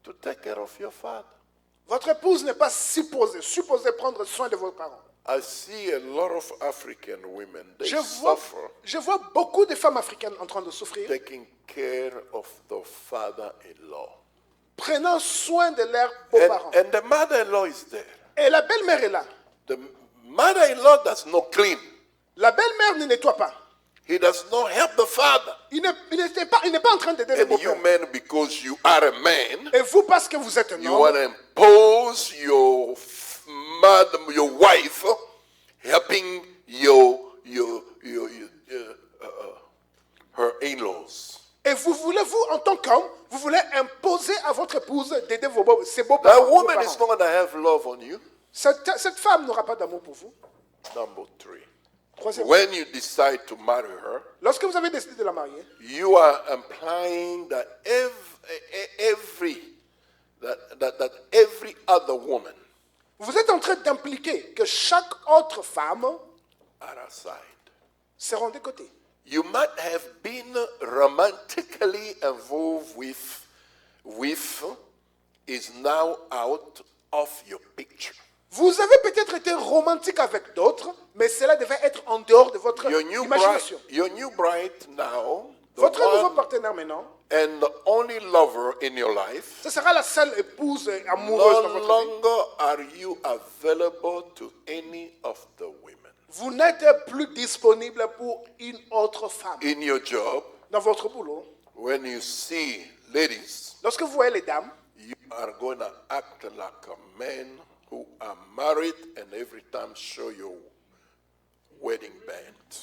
Speaker 2: to take care of your father.
Speaker 1: Votre épouse n'est pas supposée prendre soin de vos parents.
Speaker 2: I see a lot of African women, they suffer
Speaker 1: Je vois beaucoup de femmes africaines en train de souffrir,
Speaker 2: taking care of the father-in-law.
Speaker 1: prenant soin de leurs beaux-parents.
Speaker 2: And the mother-in-law is there.
Speaker 1: Et la belle-mère est là.
Speaker 2: The mother-in-law does not clean.
Speaker 1: La belle-mère ne nettoie pas.
Speaker 2: He does not help the father.
Speaker 1: Il n'est pas en train d'aider le
Speaker 2: And you
Speaker 1: beau-père.
Speaker 2: men, because you are a man,
Speaker 1: Et vous, parce que vous êtes un
Speaker 2: you want
Speaker 1: homme,
Speaker 2: to impose your wife helping her in-laws.
Speaker 1: et vous voulez, vous, en tant qu'homme, vous voulez imposer à votre épouse d'aider ses
Speaker 2: That
Speaker 1: beaux-parents.
Speaker 2: woman is not going to have love on you.
Speaker 1: Cette femme n'aura pas d'amour pour vous.
Speaker 2: Number 3.
Speaker 1: Troisième,
Speaker 2: When you decide to marry her,
Speaker 1: lorsque vous avez décidé de la marier,
Speaker 2: you are implying that every other woman
Speaker 1: Vous êtes en train d'impliquer que chaque autre femme
Speaker 2: are aside.
Speaker 1: sera de côté.
Speaker 2: You might have been romantically involved with is now out of your picture.
Speaker 1: Vous avez peut-être été romantique avec d'autres, mais cela devait être en dehors de votre imagination.
Speaker 2: Your new bride now, the
Speaker 1: Votre nouveau
Speaker 2: one
Speaker 1: partenaire maintenant,
Speaker 2: and the only lover in your life,
Speaker 1: ce sera la seule épouse amoureuse
Speaker 2: no
Speaker 1: dans votre vie.
Speaker 2: longer are you available to any of the women.
Speaker 1: Vous n'êtes plus disponible pour une autre femme.
Speaker 2: In your job,
Speaker 1: Dans votre boulot,
Speaker 2: when you see ladies,
Speaker 1: lorsque vous voyez les dames,
Speaker 2: you are going to act like a man who are married and every time show your wedding band.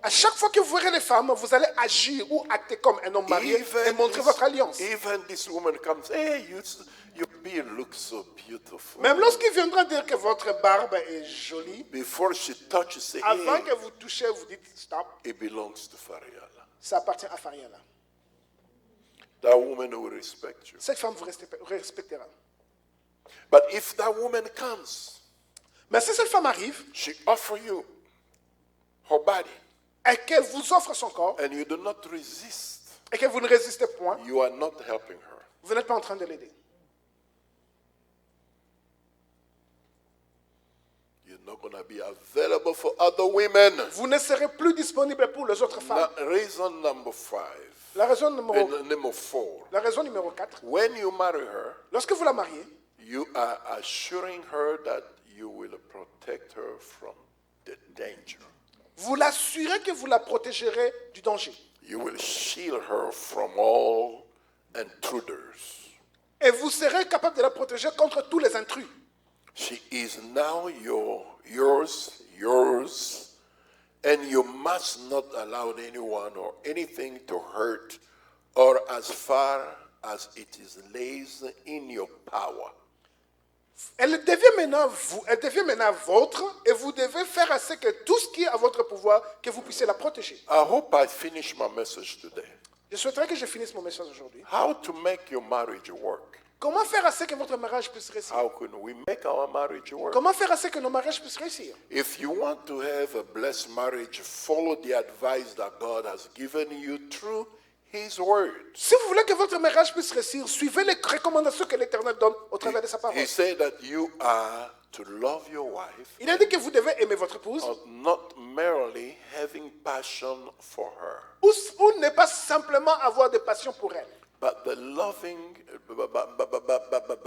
Speaker 1: à chaque fois que vous verrez les femmes, vous allez agir ou acter comme un homme marié et montrer votre alliance.
Speaker 2: Even this woman comes, hey, your beard looks so beautiful.
Speaker 1: Même lorsqu'il viendra dire que votre barbe est jolie,
Speaker 2: Before she touches, say,
Speaker 1: avant
Speaker 2: hey,
Speaker 1: que vous touchez, vous dites stop,
Speaker 2: it belongs to Fariala.
Speaker 1: ça appartient à Fariala.
Speaker 2: That woman will respect you.
Speaker 1: Cette femme vous respectera.
Speaker 2: But if that woman comes,
Speaker 1: Mais si cette femme arrive
Speaker 2: she offers you her body,
Speaker 1: et qu'elle vous offre son corps
Speaker 2: and you do not resist,
Speaker 1: et que vous ne résistez point,
Speaker 2: you are not helping her.
Speaker 1: vous n'êtes pas en train de l'aider.
Speaker 2: You're not going to be available for other women.
Speaker 1: Vous ne serez plus disponible pour les autres femmes.
Speaker 2: Reason number 5.
Speaker 1: La raison numéro,
Speaker 2: Number 4.
Speaker 1: la raison numéro 4,
Speaker 2: When you marry her,
Speaker 1: lorsque vous la mariez,
Speaker 2: you are assuring her that you will protect her from the danger.
Speaker 1: vous l'assurez que vous la protégerez du danger.
Speaker 2: You will shield her from all intruders.
Speaker 1: Et vous serez capable de la protéger contre tous les intrus.
Speaker 2: She is now yours, and you must not allow anyone or anything to hurt, or as far as it is lays in your power.
Speaker 1: Elle devient maintenant vôtre, et vous devez faire assez que tout ce qui est à votre pouvoir, que vous puissiez la protéger.
Speaker 2: I hope I finish my message today.
Speaker 1: Je souhaiterais que je finisse mon message aujourd'hui.
Speaker 2: How to make your marriage work?
Speaker 1: Comment faire assez que votre mariage puisse réussir?
Speaker 2: How can we make our marriage work?
Speaker 1: Comment faire assez que nos mariages puissent réussir?
Speaker 2: If you want to have a blessed marriage, follow the advice that God has given you through His Word.
Speaker 1: Si vous voulez que votre mariage puisse réussir, suivez les recommandations que l'Éternel donne au travers de sa parole.
Speaker 2: He said that you are to love your wife,
Speaker 1: Il a dit que vous devez aimer votre épouse,
Speaker 2: not merely having passion for her,
Speaker 1: ou ne pas simplement avoir de passion pour elle,
Speaker 2: but the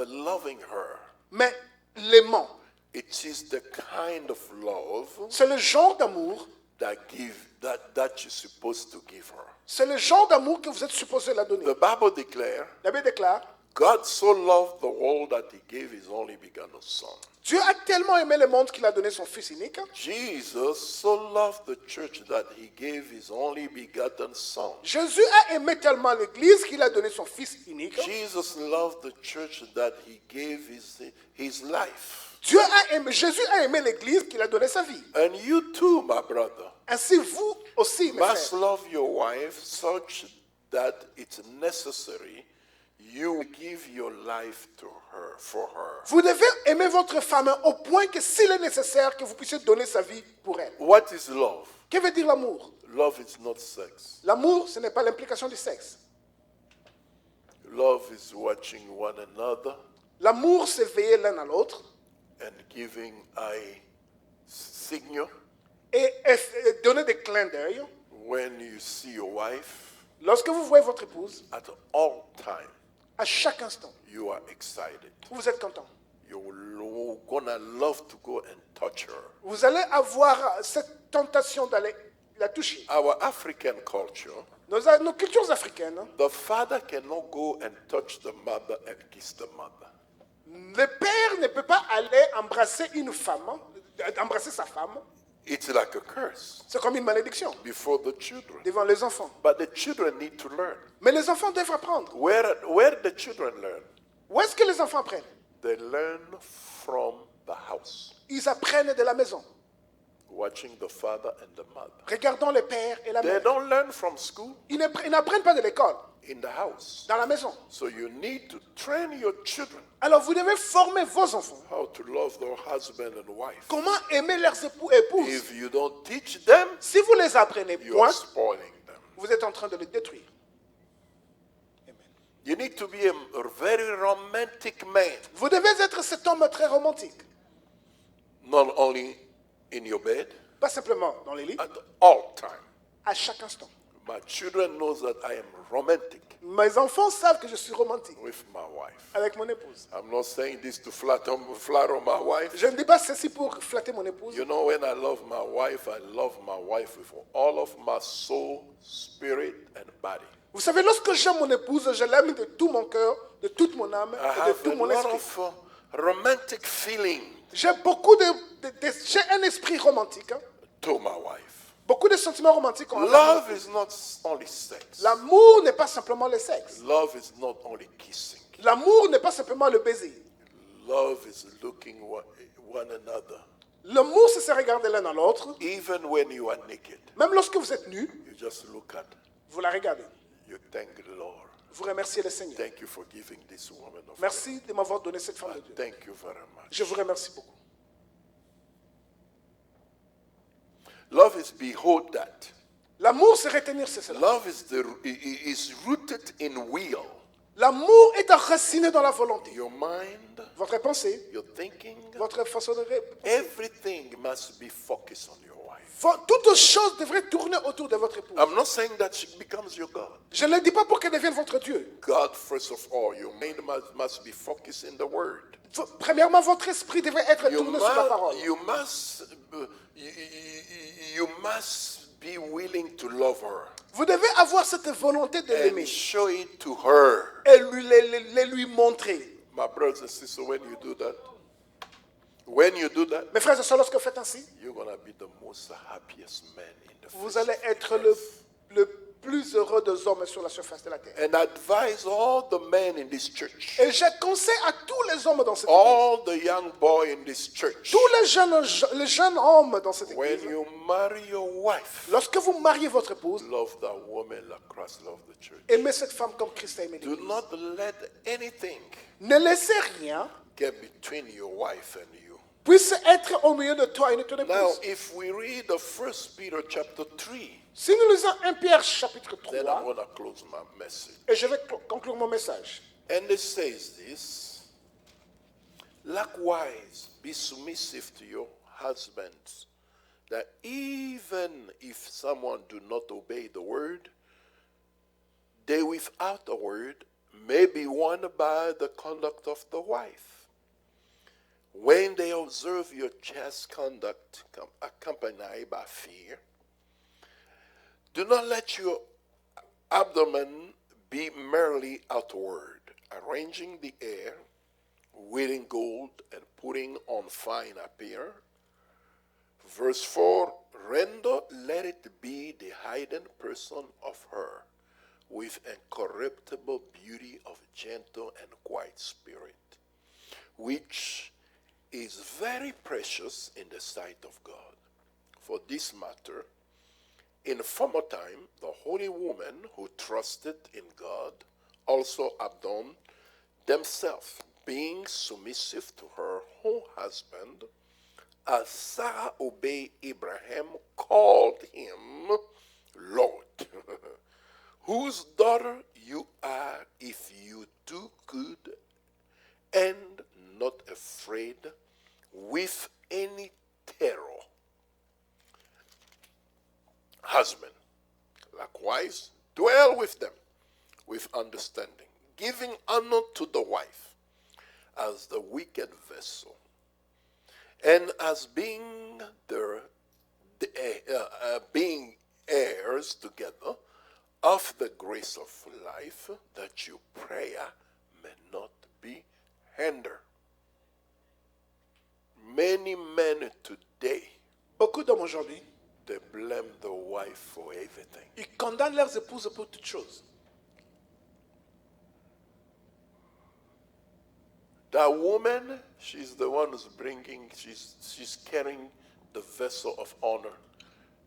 Speaker 2: loving her.
Speaker 1: mais l'aimant.
Speaker 2: It is the kind of love
Speaker 1: C'est le genre d'amour,
Speaker 2: that you're supposed to give her.
Speaker 1: c'est le genre d'amour que vous êtes supposé la donner.
Speaker 2: The Bible declares,
Speaker 1: La Bible déclare,
Speaker 2: God so loved the world that He gave His only begotten Son.
Speaker 1: Dieu a tellement aimé le monde qu'il a donné son Fils unique.
Speaker 2: Jesus so loved the church that He gave His only begotten Son.
Speaker 1: Jésus a aimé tellement l'Église qu'il a donné son Fils unique.
Speaker 2: Jesus loved the church that He gave His life.
Speaker 1: Jésus a aimé l'Église qu'il a donné sa vie.
Speaker 2: And you too, my brother,
Speaker 1: Ainsi vous aussi, mes
Speaker 2: must
Speaker 1: frères,
Speaker 2: love your wife such that it's necessary you give your life to her, for her.
Speaker 1: vous devez aimer votre femme au point que s'il est nécessaire que vous puissiez donner sa vie pour elle.
Speaker 2: What is love?
Speaker 1: Que veut dire l'amour?
Speaker 2: Love is not sex.
Speaker 1: L'amour, ce n'est pas l'implication du sexe.
Speaker 2: Love is watching one another
Speaker 1: L'amour, c'est veiller l'un à l'autre
Speaker 2: and giving a signal
Speaker 1: et donner des clins d'œil.
Speaker 2: when you see your wife.
Speaker 1: Lorsque vous voyez votre épouse,
Speaker 2: At all time,
Speaker 1: à chaque instant,
Speaker 2: you are excited.
Speaker 1: vous êtes content.
Speaker 2: You're gonna love to go and touch her.
Speaker 1: Vous allez avoir cette tentation d'aller la toucher.
Speaker 2: Our African culture,
Speaker 1: Nos cultures africaines,
Speaker 2: the father cannot go and touch the mother and kiss the mother.
Speaker 1: le père ne peut pas aller embrasser une femme, embrasser sa femme.
Speaker 2: It's like a curse
Speaker 1: C'est comme une malédiction
Speaker 2: before the children.
Speaker 1: devant les enfants.
Speaker 2: But the children need to learn.
Speaker 1: Mais les enfants doivent apprendre.
Speaker 2: Where the children learn?
Speaker 1: Où est-ce que les enfants apprennent?
Speaker 2: They learn from the house,
Speaker 1: Ils apprennent de la maison,
Speaker 2: watching the father and the mother.
Speaker 1: regardant le père et la
Speaker 2: They
Speaker 1: mère.
Speaker 2: don't learn from school.
Speaker 1: Ils n'apprennent pas de l'école.
Speaker 2: in the house.
Speaker 1: dans la maison.
Speaker 2: So you need to train your children
Speaker 1: Alors vous devez former vos enfants.
Speaker 2: how to love their husband and wife.
Speaker 1: Comment aimer leurs épouses.
Speaker 2: If you don't teach them,
Speaker 1: Si vous les apprenez
Speaker 2: you
Speaker 1: point,
Speaker 2: are spoiling them.
Speaker 1: vous êtes en train de les détruire. Amen.
Speaker 2: You need to be a very romantic man,
Speaker 1: Vous devez être cet homme très romantique.
Speaker 2: not only in your bed,
Speaker 1: Pas simplement dans les lits,
Speaker 2: at all time.
Speaker 1: à chaque instant.
Speaker 2: My children knows that I am romantic
Speaker 1: Mes enfants savent que je suis romantique
Speaker 2: with my wife.
Speaker 1: avec mon épouse.
Speaker 2: I'm not saying this to flatter my wife.
Speaker 1: Je ne dis pas ceci pour flatter mon épouse.
Speaker 2: You know, when I love my wife with all of my soul, spirit, and body.
Speaker 1: Vous savez, lorsque j'aime mon épouse, je l'aime de tout mon cœur, de toute mon âme
Speaker 2: I
Speaker 1: et de
Speaker 2: have
Speaker 1: tout
Speaker 2: a
Speaker 1: mon
Speaker 2: lot
Speaker 1: esprit.
Speaker 2: of romantic feeling
Speaker 1: J'ai beaucoup j'ai un esprit romantique. Hein.
Speaker 2: to my wife.
Speaker 1: Beaucoup de sentiments romantiques.
Speaker 2: Love is not only sex.
Speaker 1: L'amour n'est pas simplement le sexe.
Speaker 2: Love is not only kissing.
Speaker 1: L'amour n'est pas simplement le baiser.
Speaker 2: Love is looking one another.
Speaker 1: L'amour, c'est se regarder l'un dans l'autre.
Speaker 2: Even when you are naked,
Speaker 1: Même lorsque vous êtes nu,
Speaker 2: you just look at,
Speaker 1: vous la regardez.
Speaker 2: you thank the Lord.
Speaker 1: Vous remerciez le Seigneur.
Speaker 2: Thank you for giving this woman of God.
Speaker 1: Merci de m'avoir donné cette femme de Dieu.
Speaker 2: Thank you very much.
Speaker 1: Je vous remercie beaucoup.
Speaker 2: Love is behold that.
Speaker 1: L'amour, c'est retenir, c'est cela.
Speaker 2: Love is rooted in will.
Speaker 1: L'amour est enraciné dans la volonté.
Speaker 2: Your mind,
Speaker 1: Votre pensée,
Speaker 2: your thinking,
Speaker 1: votre façon de
Speaker 2: everything must be focused on your wife.
Speaker 1: Toutes choses devraient tourner autour de votre épouse.
Speaker 2: I'm not saying that she becomes your God.
Speaker 1: Je ne le dis pas pour qu'elle devienne votre Dieu.
Speaker 2: God, first of all, your mind must be focused in the Word.
Speaker 1: Premièrement, votre esprit devrait être tourné sur la parole.
Speaker 2: You must be willing to love her
Speaker 1: Vous devez avoir cette volonté de
Speaker 2: and
Speaker 1: l'aimer
Speaker 2: show it to her.
Speaker 1: et lui montrer.
Speaker 2: My brothers and sisters, when you do that,
Speaker 1: Mes frères et sœurs, lorsque vous faites ainsi,
Speaker 2: you're going to be the most happiest man in the
Speaker 1: vous
Speaker 2: face
Speaker 1: allez
Speaker 2: of the
Speaker 1: être
Speaker 2: earth.
Speaker 1: le plus heureux des hommes sur la surface de la terre.
Speaker 2: And advise all the men in this church,
Speaker 1: Et je conseille à tous les hommes dans cette église,
Speaker 2: all the young boys in this church,
Speaker 1: tous les jeunes hommes dans cette
Speaker 2: when
Speaker 1: église,
Speaker 2: you marry your wife,
Speaker 1: lorsque vous mariez votre épouse,
Speaker 2: love that woman like Christ loved the church.
Speaker 1: aimez cette femme comme Christ a aimé
Speaker 2: Do
Speaker 1: l'église.
Speaker 2: not let anything
Speaker 1: Ne laissez rien
Speaker 2: get between your wife and you.
Speaker 1: puisse être au milieu de toi et de ton
Speaker 2: Now,
Speaker 1: épouse.
Speaker 2: if we read the 1 Peter chapter 3,
Speaker 1: Si nous lisons 1 Pierre chapitre
Speaker 2: then I'm
Speaker 1: 3,
Speaker 2: going to close my message.
Speaker 1: et je vais conclure mon message.
Speaker 2: And it says this, likewise, be submissive to your husbands, that even if someone do not obey the word, they without a word may be won by the conduct of the wife. When they observe your chaste conduct accompanied by fear, do not let your abdomen be merely outward, arranging the hair, wearing gold, and putting on fine appearance. Verse 4, render, let it be the hidden person of her, with incorruptible beauty of gentle and quiet spirit, which is very precious in the sight of God. For this matter, in former time, the holy women who trusted in God also adorned themselves, being submissive to her own husband, as Sarah obeyed Abraham, called him Lord, whose daughter you are if you do good and not afraid with any terror. Husband, likewise, dwell with them with understanding, giving honor to the wife as the wicked vessel, and as being being heirs together of the grace of life, that your prayer may not be hindered. Many men today,
Speaker 1: Beaucoup d'hommes aujourd'hui,
Speaker 2: they blame the wife for everything.
Speaker 1: ils condamnent leurs épouses pour toutes choses.
Speaker 2: That woman, she's the one who's bringing, she's carrying the vessel of honor.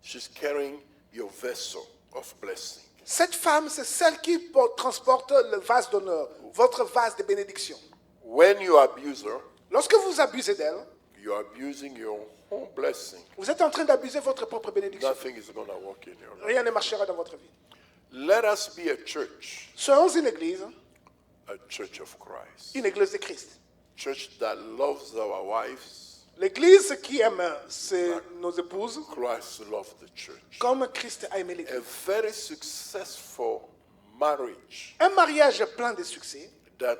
Speaker 2: She's carrying your vessel of blessing.
Speaker 1: Cette femme, c'est celle qui transporte le vase d'honneur, votre vase de bénédiction.
Speaker 2: When you abuse her,
Speaker 1: Lorsque vous abusez d'elle,
Speaker 2: you're abusing your own blessing.
Speaker 1: vous êtes en train d'abuser votre propre bénédiction.
Speaker 2: Nothing is going to work in your life.
Speaker 1: Rien ne marchera dans votre vie.
Speaker 2: Let us be a church
Speaker 1: Soyons une église
Speaker 2: of Christ.
Speaker 1: de Christ.
Speaker 2: Church that loves our wives.
Speaker 1: L'église qui aime nos épouses
Speaker 2: Christ loved the church.
Speaker 1: comme Christ a aimé
Speaker 2: A
Speaker 1: l'église.
Speaker 2: very successful marriage
Speaker 1: Un mariage plein de succès,
Speaker 2: that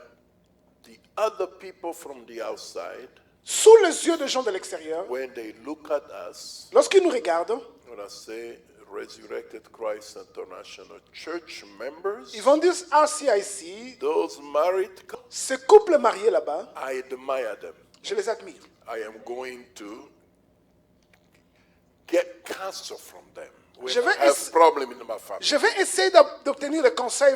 Speaker 2: the other people from the outside,
Speaker 1: sous les yeux des gens de l'extérieur,
Speaker 2: when they look at us,
Speaker 1: lorsqu'ils nous regardent,
Speaker 2: when I say Resurrected Christ International church members,
Speaker 1: ils vont dire RCIC,
Speaker 2: those married,
Speaker 1: ces couples mariés là-bas,
Speaker 2: I admire them.
Speaker 1: je les admire.
Speaker 2: I am going to get counsel from them when
Speaker 1: Je vais
Speaker 2: I have
Speaker 1: essa-
Speaker 2: problem in my family.
Speaker 1: Je vais essayer d'obtenir le conseil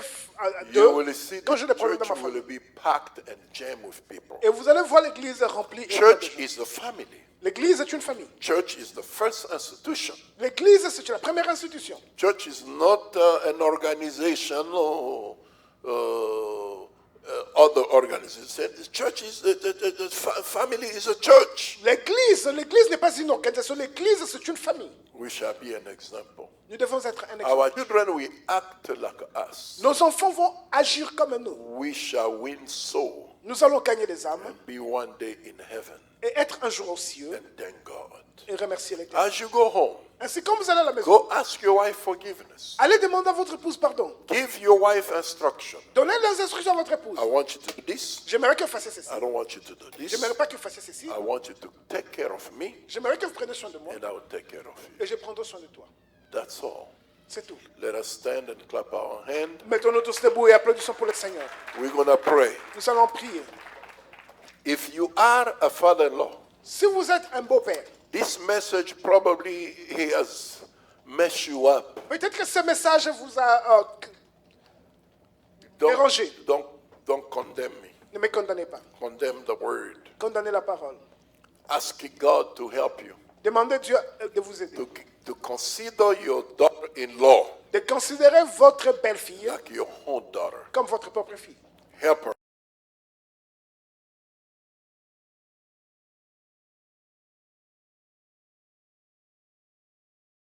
Speaker 2: You will
Speaker 1: d'eux
Speaker 2: see
Speaker 1: quand j'ai des
Speaker 2: the
Speaker 1: problèmes dans
Speaker 2: church
Speaker 1: ma famille.
Speaker 2: will be packed and jammed with people.
Speaker 1: Et vous allez voir l'église remplie. et
Speaker 2: Church
Speaker 1: pleine de gens.
Speaker 2: is the family.
Speaker 1: L'église est une famille.
Speaker 2: Church is the first institution.
Speaker 1: L'église, c'est la première institution.
Speaker 2: Church is not an organization or other organization. The church is the family is a church.
Speaker 1: L'église n'est pas une organisation. L'église, c'est une famille.
Speaker 2: We shall be an example.
Speaker 1: Nous devons être un exemple.
Speaker 2: Our children will act like us.
Speaker 1: Nos enfants vont agir comme nous.
Speaker 2: We shall win souls
Speaker 1: Nous allons gagner des âmes
Speaker 2: and be one day in heaven
Speaker 1: et être un jour aux cieux
Speaker 2: and thank God.
Speaker 1: et remercier l'Éternel.
Speaker 2: As you go home,
Speaker 1: Ainsi, quand vous allez à la maison,
Speaker 2: go ask your wife forgiveness.
Speaker 1: allez demander à votre épouse pardon.
Speaker 2: Give your wife instruction.
Speaker 1: Donnez les instructions à votre épouse.
Speaker 2: I want you to do this.
Speaker 1: J'aimerais que vous fassiez ceci.
Speaker 2: I don't want you to do this.
Speaker 1: J'aimerais pas que vous fassiez ceci.
Speaker 2: I want you to take care of me
Speaker 1: J'aimerais que vous preniez soin de moi
Speaker 2: and I will take care of you.
Speaker 1: et je prendrai soin de toi.
Speaker 2: That's all.
Speaker 1: C'est tout.
Speaker 2: Let us stand and clap our hand.
Speaker 1: Mettons-nous tous debout et applaudissons pour le Seigneur.
Speaker 2: We're going to pray.
Speaker 1: Nous allons prier.
Speaker 2: If you are a father-in-law,
Speaker 1: Si vous êtes un beau-père,
Speaker 2: this message probably he has messed you up.
Speaker 1: peut-être que ce message vous a dérangé.
Speaker 2: Don't condemn me.
Speaker 1: Ne me condamnez pas.
Speaker 2: Condemn the word.
Speaker 1: Condamnez la parole.
Speaker 2: Ask God to help you.
Speaker 1: Demandez Dieu de vous aider.
Speaker 2: To consider your daughter-in-law
Speaker 1: De considérer votre belle-fille
Speaker 2: like your own daughter.
Speaker 1: comme votre propre fille.
Speaker 2: Help her.